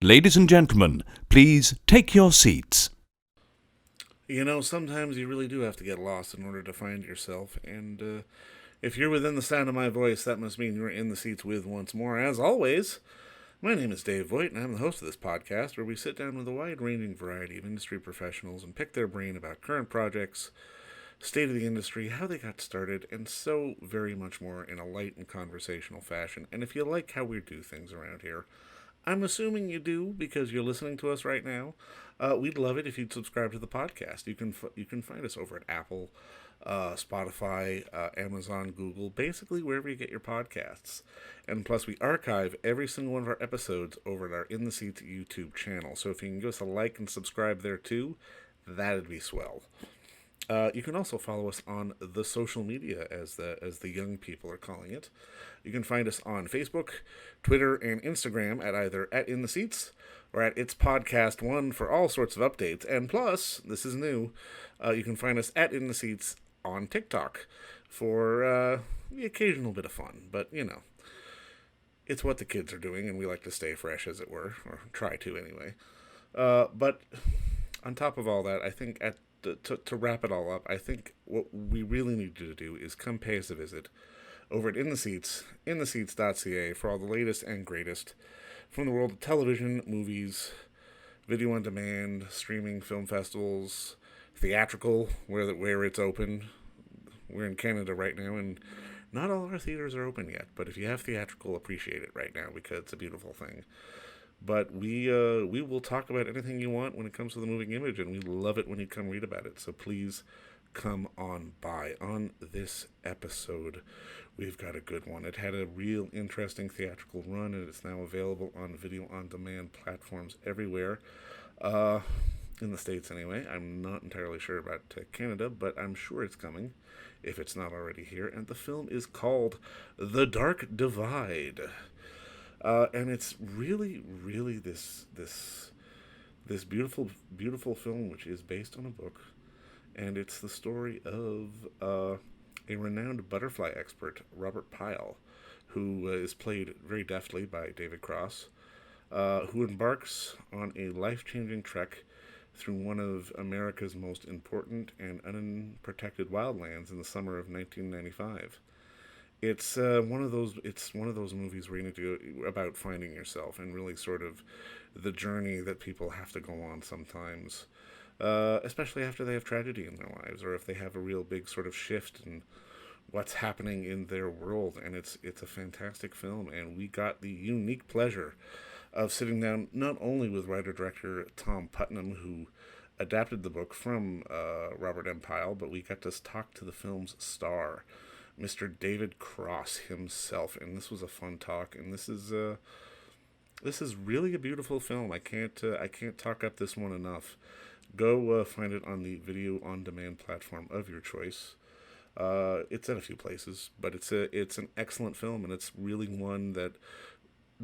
Ladies and gentlemen, please take your seats. You know, sometimes you really do have to get lost in order to find yourself, and if you're within the sound of my voice, that must mean you're in the seats with once more. As always, my name is Dave Voigt, and I'm the host of this podcast, where we sit down with a wide-ranging variety of industry professionals and pick their brain about current projects, state of the industry, how they got started, and so very much more in a light and conversational fashion. And if you like how we do things around here, I'm assuming you do because you're listening to us right now. We'd love it if you'd subscribe to the podcast. You can find us over at Apple, Spotify, Amazon, Google, basically wherever you get your podcasts. And plus, we archive every single one of our episodes over at our In the Seats YouTube channel. So if you can give us a like and subscribe there too, that'd be swell. You can also follow us on the social media, as the young people are calling it. You can find us on Facebook, Twitter, and Instagram at either @InTheSeats or at It's Podcast One for all sorts of updates. And plus, this is new, you can find us at In the Seats on TikTok for the occasional bit of fun. But, you know, it's what the kids are doing, and we like to stay fresh, as it were, or try to anyway. But on top of all that, I think to wrap it all up, I think what we really need you to do is come pay us a visit over at In the Seats, intheseats.ca, for all the latest and greatest from the world of television, movies, video on demand, streaming, film festivals, theatrical, where it's open. We're in Canada right now, and not all our theaters are open yet, but if you have theatrical, appreciate it right now because it's a beautiful thing. But we will talk about anything you want when it comes to the moving image, and we love it when you come read about it. So please come on by. On this episode, we've got a good one. It had a real interesting theatrical run, and it's now available on video-on-demand platforms everywhere. In the States, anyway. I'm not entirely sure about Canada, but I'm sure it's coming, if it's not already here. And the film is called The Dark Divide. And it's really, really this beautiful, beautiful film, which is based on a book. And it's the story of a renowned butterfly expert, Robert Pyle, who is played very deftly by David Cross, who embarks on a life-changing trek through one of America's most important and unprotected wildlands in the summer of 1995. It's one of those movies where you need to go about finding yourself and really sort of the journey that people have to go on sometimes, especially after they have tragedy in their lives, or if they have a real big sort of shift in what's happening in their world. And it's a fantastic film, and we got the unique pleasure of sitting down not only with writer-director Tom Putnam, who adapted the book from Robert M. Pyle, but we got to talk to the film's star, Mr. David Cross himself, and this was a fun talk. And this is really a beautiful film. I can't talk up this one enough. Go find it on the video on demand platform of your choice. It's in a few places, but it's an excellent film, and it's really one that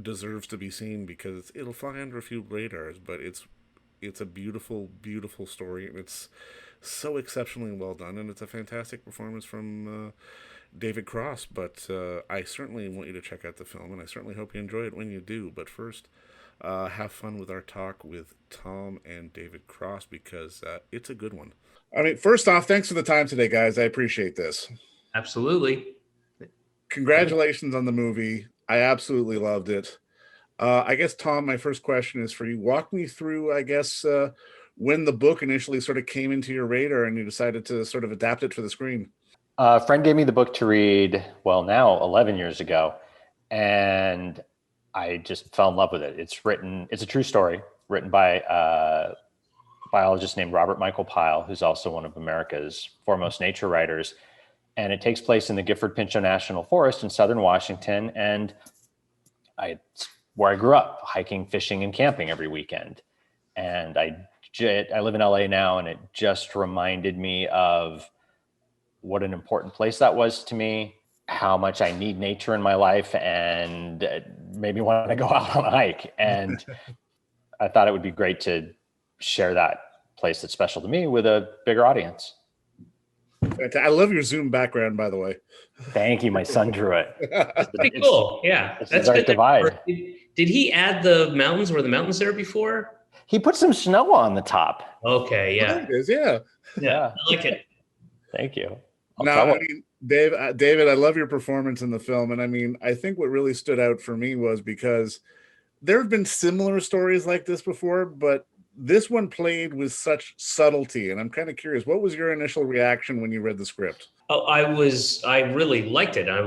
deserves to be seen because it'll fly under a few radars. But it's a beautiful, beautiful story, and it's so exceptionally well done, and it's a fantastic performance from David Cross. But I certainly want you to check out the film, and I certainly hope you enjoy it when you do. But first, have fun with our talk with Tom and David Cross, because it's a good one. I mean, first off, thanks for the time today, guys. I appreciate this. Absolutely. Congratulations on the movie. I absolutely loved it. I guess, Tom, my first question is for you. Walk me through, I guess, when the book initially sort of came into your radar and you decided to sort of adapt it for the screen. A friend gave me the book to read, well, now 11 years ago, and I just fell in love with it. It's a true story written by a biologist named Robert Michael Pyle, who's also one of America's foremost nature writers. And it takes place in the Gifford Pinchot National Forest in southern Washington. And it's where I grew up, hiking, fishing, and camping every weekend. And I live in LA now, and it just reminded me of what an important place that was to me, how much I need nature in my life, and made me want to go out on a hike. And I thought it would be great to share that place that's special to me with a bigger audience. I love your Zoom background, by the way. Thank you. My son drew it. That's pretty cool. Yeah. That's the Dark Divide. Did he add the mountains? Were the mountains there before? He put some snow on the top. Okay, There yeah, it is, yeah. yeah, I like it. Thank you. I'll Now, tell I him. mean, David, I love your performance in the film, and I mean, I think what really stood out for me was because there have been similar stories like this before, but this one played with such subtlety, and I'm kind of curious, what was your initial reaction when you read the script? Oh, I really liked it. I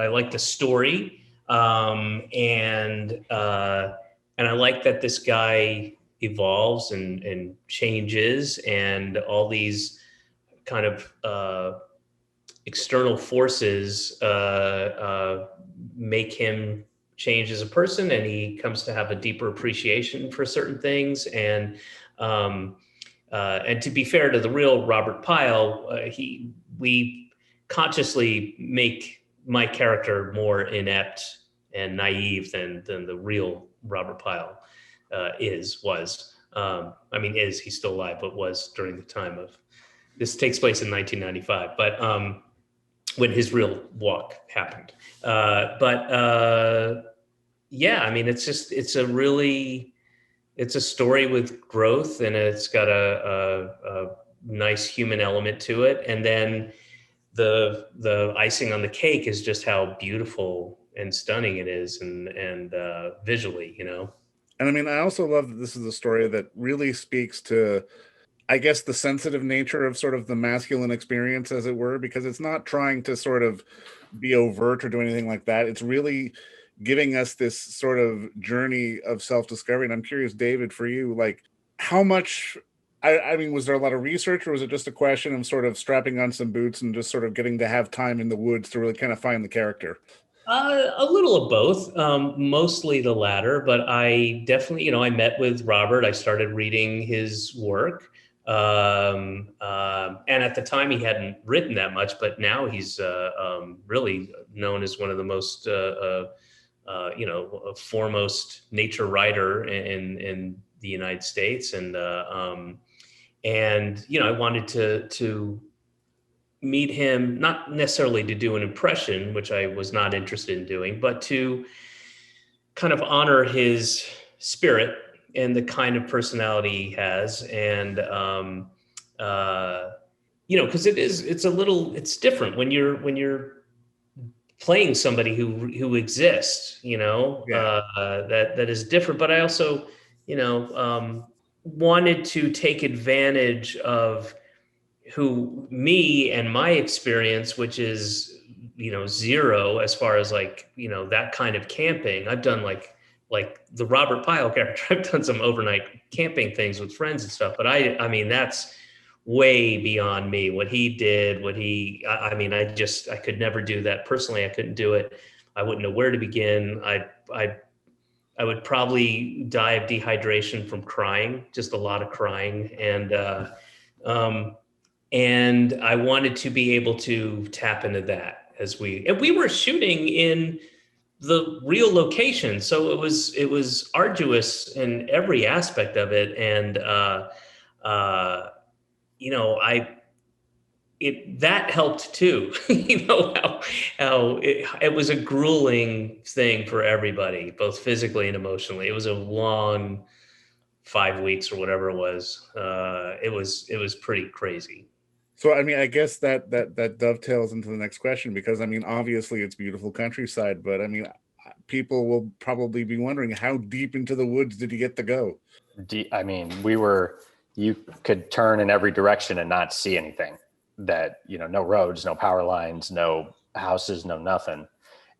liked the story, and I like that this guy evolves and changes, and all these kind of external forces make him change as a person, and he comes to have a deeper appreciation for certain things. And to be fair to the real Robert Pyle, we consciously make my character more inept and naive than the real Robert Pyle was. I mean, he's still alive, but was during the time of this takes place in 1995. But when his real walk happened. But yeah, I mean, it's a story with growth, and it's got a nice human element to it. And then the icing on the cake is just how beautiful and stunning it is, and visually, you know. And I mean, I also love that this is a story that really speaks to, I guess, the sensitive nature of sort of the masculine experience, as it were, because it's not trying to sort of be overt or do anything like that. It's really giving us this sort of journey of self-discovery. And I'm curious, David, for you, like how much, I mean, was there a lot of research, or was it just a question of sort of strapping on some boots and just sort of getting to have time in the woods to really kind of find the character? A little of both, mostly the latter, but I definitely, I met with Robert. I started reading his work. And at the time he hadn't written that much, but now he's really known as one of the most, foremost nature writer in the United States. And I wanted to meet him, not necessarily to do an impression, which I was not interested in doing, but to kind of honor his spirit and the kind of personality he has. And, because it's different when you're playing somebody who exists, Yeah. that is different. But I also, wanted to take advantage of me and my experience, which is, zero as far as like, that kind of camping. I've done like the Robert Pyle character. I've done some overnight camping things with friends and stuff, but I mean, that's way beyond me. What he did, I mean, I could never do that personally. I couldn't do it. I wouldn't know where to begin. I would probably die of dehydration from crying, just a lot of crying. Um, and I wanted to be able to tap into that and we were shooting in the real location, so it was arduous in every aspect of it. And uh, I it that helped too. How it was a grueling thing for everybody, both physically and emotionally. It was a long 5 weeks or whatever it was. It was pretty crazy. So I mean, I guess that dovetails into the next question, because I mean, obviously it's beautiful countryside, but I mean, people will probably be wondering, how deep into the woods did you get to go? I mean, you could turn in every direction and not see anything. No roads, no power lines, no houses, no nothing.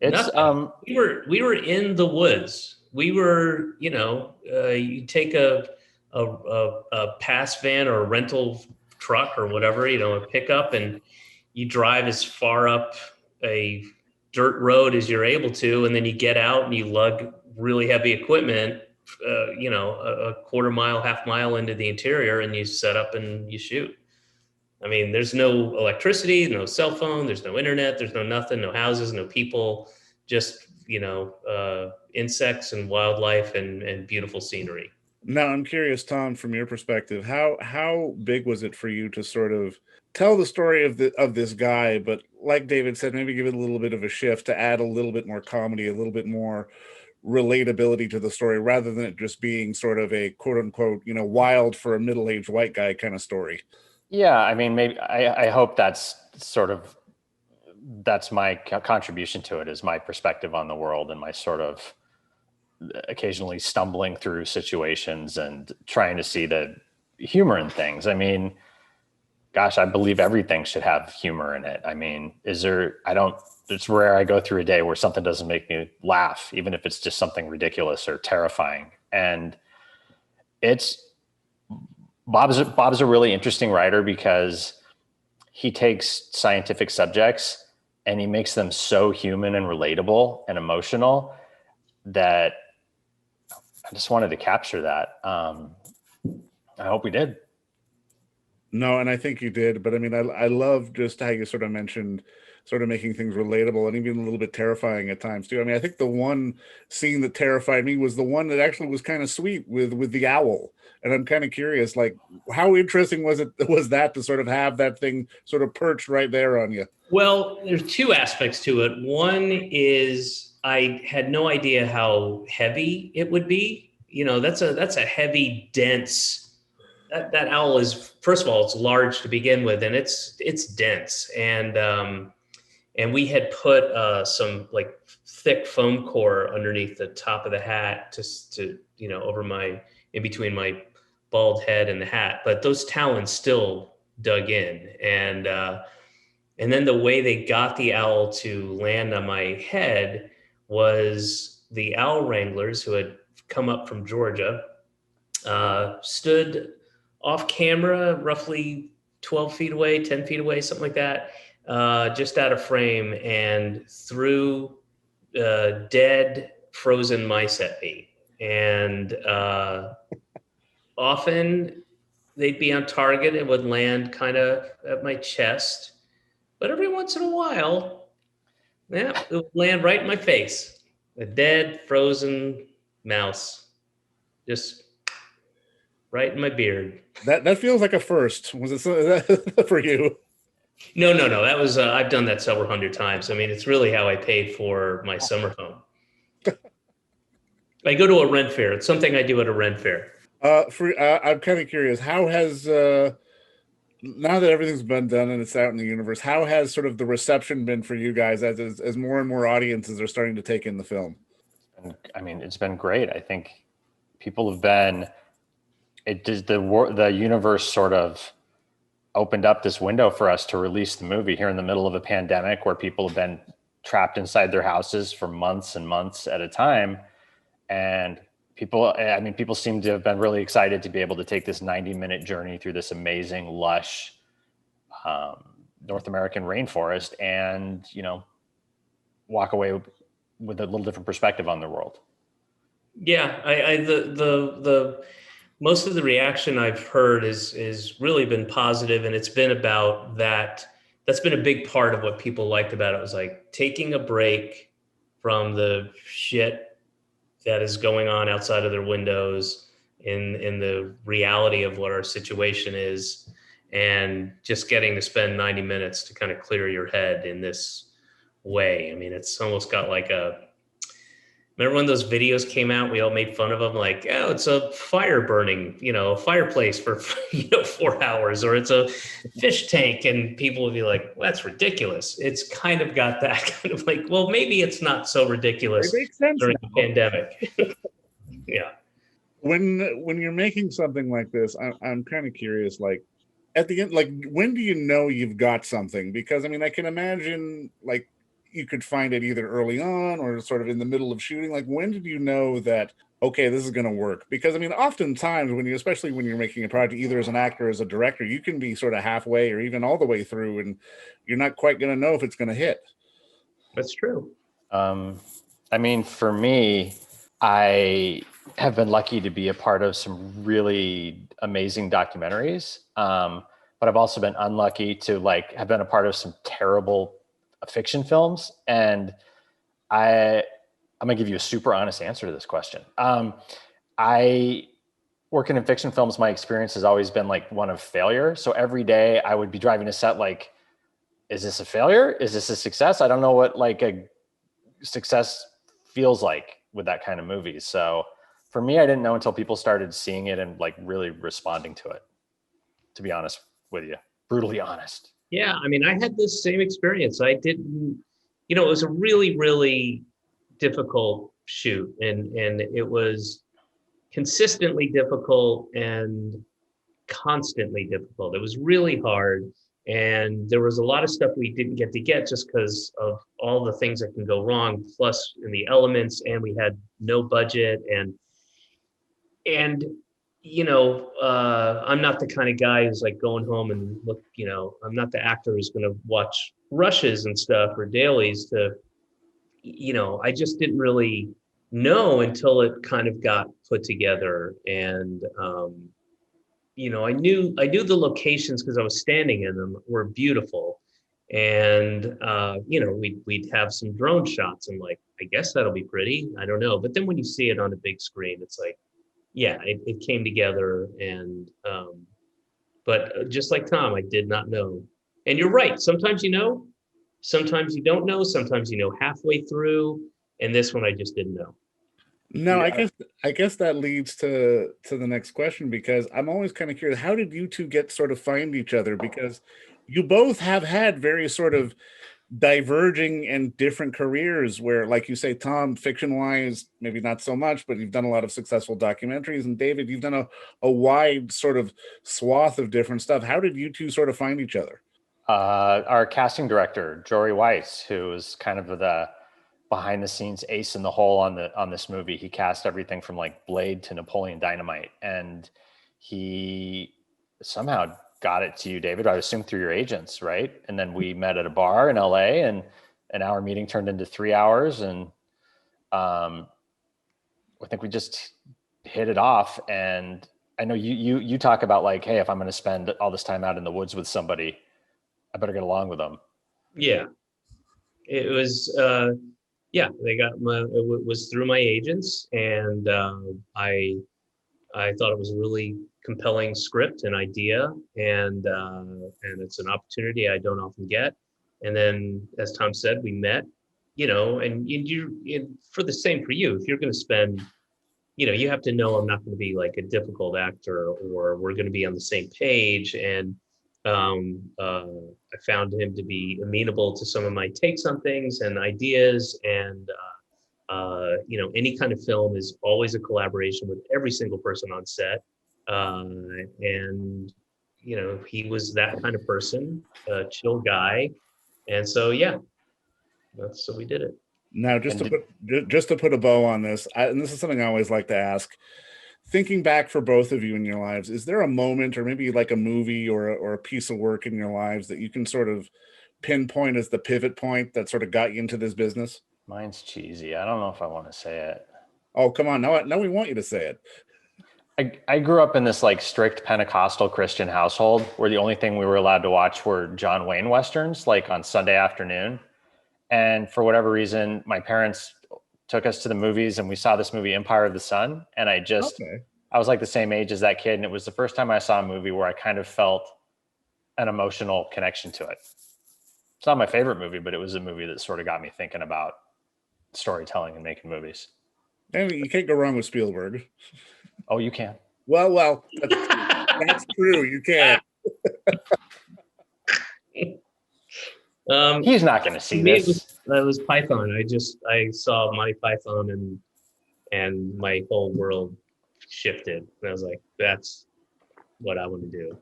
It's Nothing. We were in the woods. We were, you take a pass van or a rental truck or whatever, a pickup, and you drive as far up a dirt road as you're able to, and then you get out and you lug really heavy equipment, a quarter mile, half mile into the interior, and you set up and you shoot. I mean, there's no electricity, no cell phone, there's no internet, there's no nothing, no houses, no people, just, insects and wildlife and beautiful scenery. Now, I'm curious, Tom, from your perspective, how big was it for you to sort of tell the story of this guy, but like David said, maybe give it a little bit of a shift to add a little bit more comedy, a little bit more relatability to the story rather than it just being sort of a quote unquote, wild for a middle-aged white guy kind of story. Yeah, I mean, maybe I hope that's my contribution to it, is my perspective on the world and my sort of occasionally stumbling through situations and trying to see the humor in things. I mean, gosh, I believe everything should have humor in it. I mean, it's rare I go through a day where something doesn't make me laugh, even if it's just something ridiculous or terrifying. And Bob's a really interesting writer because he takes scientific subjects and he makes them so human and relatable and emotional that I just wanted to capture that. I hope we did. No, and I think you did. But I mean, I love just how you sort of mentioned sort of making things relatable and even a little bit terrifying at times too. I mean, I think the one scene that terrified me was the one that actually was kind of sweet with the owl. And I'm kind of curious, like, how interesting was that to sort of have that thing sort of perched right there on you? Well, there's two aspects to it. One is I had no idea how heavy it would be. That's a heavy, dense. That owl is, first of all, it's large to begin with, and it's dense. And we had put some like thick foam core underneath the top of the hat to over in between my bald head and the hat, but those talons still dug in. And then the way they got the owl to land on my head was the owl wranglers who had come up from Georgia stood off camera, roughly 12 feet away, 10 feet away, something like that, just out of frame, and threw dead frozen mice at me. And often they'd be on target and would land kind of at my chest. But every once in a while, it would land right in my face. A dead, frozen mouse. Just right in my beard. That feels like a first. Was it for you? No. That was I've done that several hundred times. I mean, it's really how I paid for my summer home. I go to a rent fair. It's something I do at a rent fair. I'm kind of curious. How has now that everything's been done and it's out in the universe, how has sort of the reception been for you guys as more and more audiences are starting to take in the film? I mean, it's been great. I think people have been. The universe sort of opened up this window for us to release the movie here in the middle of a pandemic where people have been trapped inside their houses for months and months at a time. And people seem to have been really excited to be able to take this 90-minute journey through this amazing, lush North American rainforest and, walk away with a little different perspective on the world. Yeah, the most of the reaction I've heard is really been positive, and it's been about that. That's been a big part of what people liked about it. Was like taking a break from the shit that is going on outside of their windows in the reality of what our situation is, and just getting to spend 90 minutes to kind of clear your head in this way. I mean, it's almost got like remember when those videos came out, we all made fun of them, like, oh, it's a fire burning, a fireplace for 4 hours, or it's a fish tank, and people would be like, well, that's ridiculous. It's kind of got that kind of like, well, maybe it's not so ridiculous during the pandemic. Yeah. When you're making something like this, I'm kind of curious, like, at the end, like, when do you know you've got something? Because I mean, I can imagine like you could find it either early on or sort of in the middle of shooting. Like, when did you know that, okay, this is going to work? Because I mean, oftentimes especially when you're making a project, either as an actor or as a director, you can be sort of halfway or even all the way through, and you're not quite going to know if it's going to hit. That's true. I mean, for me, I have been lucky to be a part of some really amazing documentaries. But I've also been unlucky to have been a part of some terrible fiction films. And I'm going to give you a super honest answer to this question. I working in fiction films, my experience has always been like one of failure. So every day I would be driving to set, like, is this a failure? Is this a success? I don't know what like a success feels like that kind of movie. So for me, I didn't know until people started seeing it and like really responding to it, to be honest with you, brutally honest. Yeah, I mean, I had this same experience. I didn't, it was a really, really difficult shoot, and it was consistently difficult and constantly difficult. It was really hard, and there was a lot of stuff we didn't get to get just because of all the things that can go wrong, plus in the elements, and we had no budget, and I'm not the kind of guy who's like going home and look, I'm not the actor who's going to watch rushes and stuff or dailies to, I just didn't really know until it kind of got put together. And, I knew the locations because I was standing in them were beautiful. And, we'd have some drone shots and like, I guess that'll be pretty. I don't know. But then when you see it on a big screen, it's like, yeah, it came together. And, but just like Tom, I did not know. And you're right. Sometimes sometimes you don't know, sometimes halfway through. And this one, I just didn't know. No, I guess that leads to the next question, because I'm always kind of curious, how did you two get sort of find each other? Because you both have had very sort of diverging and different careers where, like you say, Tom, fiction-wise, maybe not so much, but you've done a lot of successful documentaries, and David, you've done a wide sort of swath of different stuff. How did you two sort of find each other? Our casting director, Jory Weiss, who was kind of the behind the scenes ace in the hole on this movie. He cast everything from like Blade to Napoleon Dynamite. And he somehow got it to you, David, I assume through your agents, right? And then we met at a bar in LA, and an hour meeting turned into 3 hours. And I think we just hit it off. And I know you talk about like, hey, if I'm going to spend all this time out in the woods with somebody, I better get along with them. Yeah, it was, it was through my agents, and I thought it was a really compelling script and idea, and it's an opportunity I don't often get. And then, as Tom said, we met, and for the same for you, if you're going to spend, you have to know I'm not going to be like a difficult actor, or we're going to be on the same page. And I found him to be amenable to some of my takes on things and ideas. And, any kind of film is always a collaboration with every single person on set. And, he was that kind of person, a chill guy. And so, yeah, so we did it. Now, just to put a bow on this, and this is something I always like to ask, thinking back for both of you in your lives, is there a moment or maybe like a movie or a piece of work in your lives that you can sort of pinpoint as the pivot point that sort of got you into this business? Mine's cheesy. I don't know if I want to say it. Oh, come on. No, we want you to say it. I grew up in this like strict Pentecostal Christian household where the only thing we were allowed to watch were John Wayne Westerns, like on Sunday afternoon. And for whatever reason, my parents took us to the movies, and we saw this movie, Empire of the Sun. And I was like the same age as that kid. And it was the first time I saw a movie where I kind of felt an emotional connection to it. It's not my favorite movie, but it was a movie that sort of got me thinking about storytelling and making movies. I mean, you can't go wrong with Spielberg. Oh, you can. Well, that's true. You can. He's not going to see this. It was Python. I saw Monty Python, and my whole world shifted. And I was like, that's what I want to do,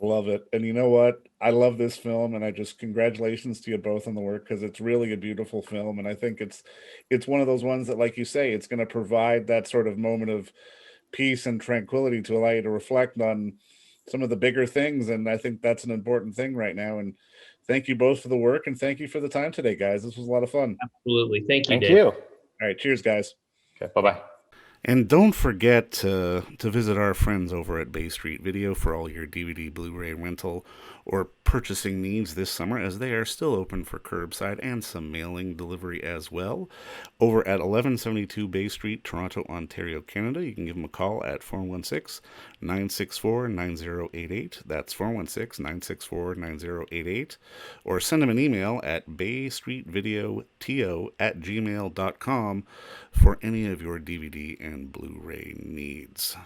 Love it. And you know what? I love this film, and I just congratulations to you both on the work, because it's really a beautiful film. And I think it's one of those ones that, like you say, it's going to provide that sort of moment of peace and tranquility to allow you to reflect on some of the bigger things. And I think that's an important thing right now. And thank you both for the work, and thank you for the time today, guys. This was a lot of fun. Absolutely. Thank you, Thank Dave. you. All right. Cheers, guys. Okay. Bye-bye. And don't forget to visit our friends over at Bay Street Video for all your DVD, Blu-ray rental, or purchasing needs this summer, as they are still open for curbside and some mailing delivery as well. Over at 1172 Bay Street, Toronto, Ontario, Canada, you can give them a call at 416-964-9088. That's 416-964-9088. Or send them an email at baystreetvideoto@gmail.com for any of your DVD and Blu-ray needs.